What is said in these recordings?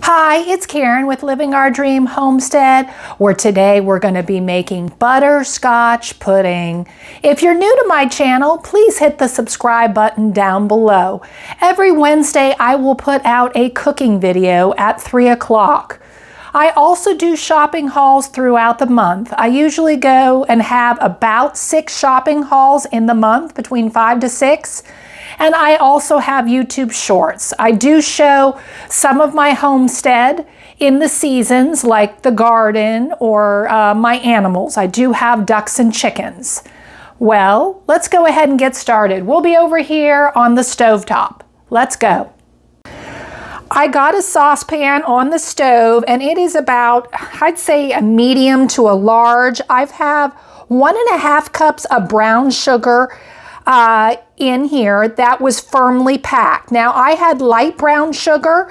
Hi, it's Karen with Living Our Dream Homestead, where today we're going to be making butterscotch pudding. If you're new to my channel, please hit the subscribe button down below. Every Wednesday, I will put out a cooking video at 3 o'clock. I also do shopping hauls throughout the month. I usually go and have about 6 shopping hauls in the month, between 5 to 6. And I also have YouTube shorts. I do show some of my homestead in the seasons, like the garden or my animals. I do have ducks and chickens. Well, let's go ahead and get started. We'll be over here on the stovetop. Let's go. I got a saucepan on the stove, and it is about, I'd say, a medium to a large. I have 1.5 cups of brown sugar in here that was firmly packed. Now, I had light brown sugar.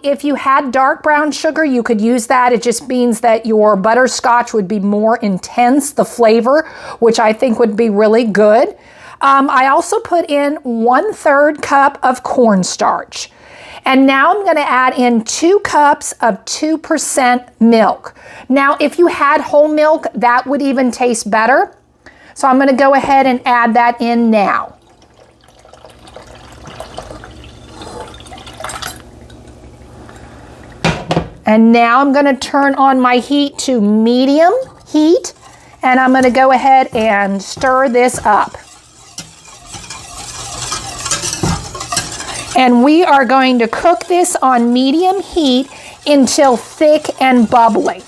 If you had dark brown sugar, you could use that. It just means that your butterscotch would be more intense, the flavor, which I think would be really good. I also put in 1/3 cup of cornstarch. And now I'm going to add in 2 cups of 2% milk. Now, if you had whole milk, that would even taste better. So I'm going to go ahead and add that in now. And now I'm going to turn on my heat to medium heat, and I'm going to go ahead and stir this up. And we are going to cook this on medium heat until thick and bubbly.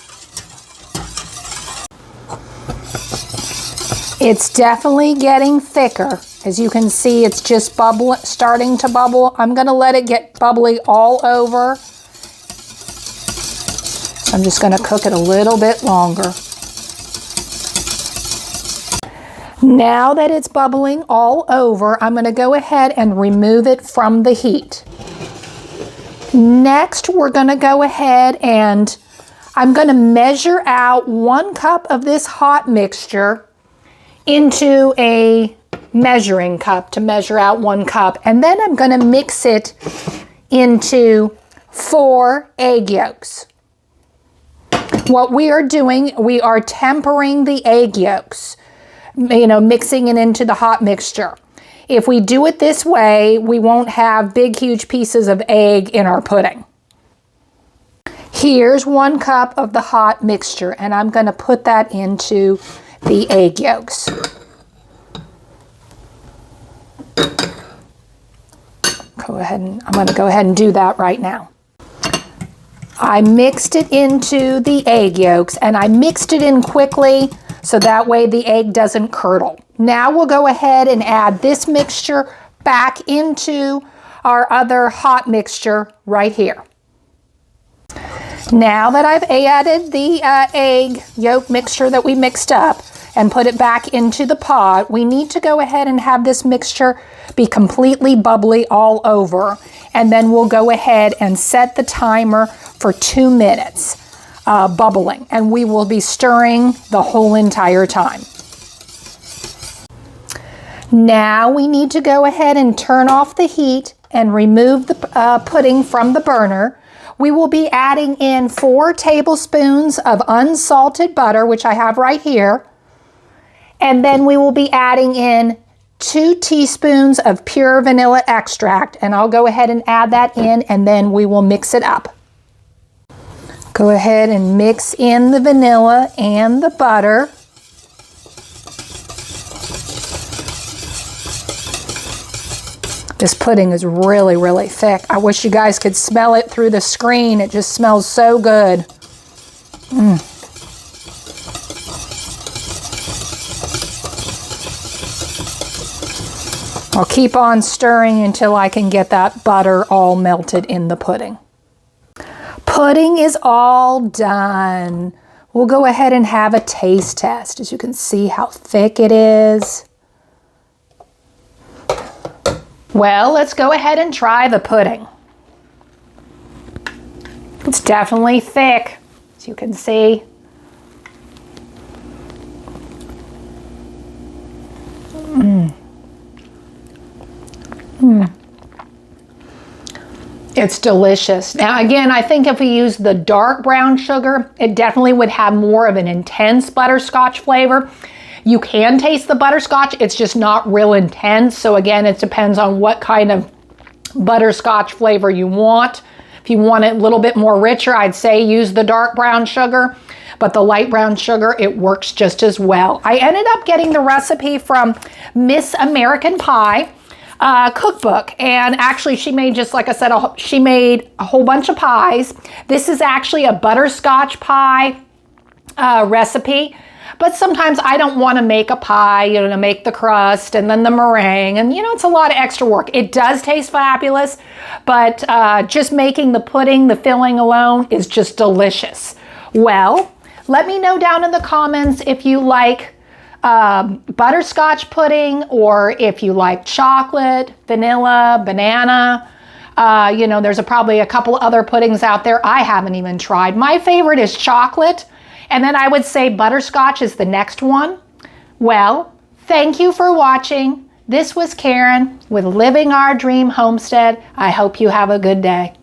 It's definitely getting thicker. As you can see, it's just starting to bubble. I'm going to let it get bubbly all over. I'm just going to cook it a little bit longer. Now that it's bubbling all over, I'm going to go ahead and remove it from the heat. Next, we're going to go ahead and I'm going to measure out 1 cup of this hot mixture into a measuring cup to measure out 1 cup. And then I'm going to mix it into 4 egg yolks. What we are doing, we are tempering the egg yolks, mixing it into the hot mixture. If we do it this way, we won't have big, huge pieces of egg in our pudding. Here's 1 cup of the hot mixture, and I'm going to put that into the egg yolks. I'm going to go ahead and do that right now. I mixed it into the egg yolks, and I mixed it in quickly so that way the egg doesn't curdle. Now we'll go ahead and add this mixture back into our other hot mixture right here. Now that I've added the egg yolk mixture that we mixed up and put it back into the pot, we need to go ahead and have this mixture be completely bubbly all over. And then we'll go ahead and set the timer for 2 minutes bubbling. And we will be stirring the whole entire time. Now we need to go ahead and turn off the heat and remove the pudding from the burner. We will be adding in 4 tablespoons of unsalted butter, which I have right here. And then we will be adding in 2 teaspoons of pure vanilla extract. And I'll go ahead and add that in, and then we will mix it up. Go ahead and mix in the vanilla and the butter. This pudding is really, really thick. I wish you guys could smell it through the screen. It just smells so good. I'll keep on stirring until I can get that butter all melted in the pudding. Pudding is all done. We'll go ahead and have a taste test. As you can see how thick it is. Well, let's go ahead and try the pudding. It's definitely thick, as you can see. It's delicious. Now, again, I think if we use the dark brown sugar, it definitely would have more of an intense butterscotch flavor. You can taste the butterscotch, it's just not real intense. So again, it depends on what kind of butterscotch flavor you want. If you want it a little bit more richer, I'd say use the dark brown sugar, but the light brown sugar, it works just as well. I ended up getting the recipe from Miss American Pie cookbook, and actually she made, just like I said, she made a whole bunch of pies. This is actually a butterscotch pie recipe. But sometimes I don't want to make a pie, you know, to make the crust and then the meringue. And, you know, it's a lot of extra work. It does taste fabulous, but just making the pudding, the filling alone is just delicious. Well, let me know down in the comments if you like butterscotch pudding or if you like chocolate, vanilla, banana. You know, there's probably a couple other puddings out there I haven't even tried. My favorite is chocolate. And then I would say butterscotch is the next one. Well, thank you for watching. This was Karen with Living Our Dream Homestead. I hope you have a good day.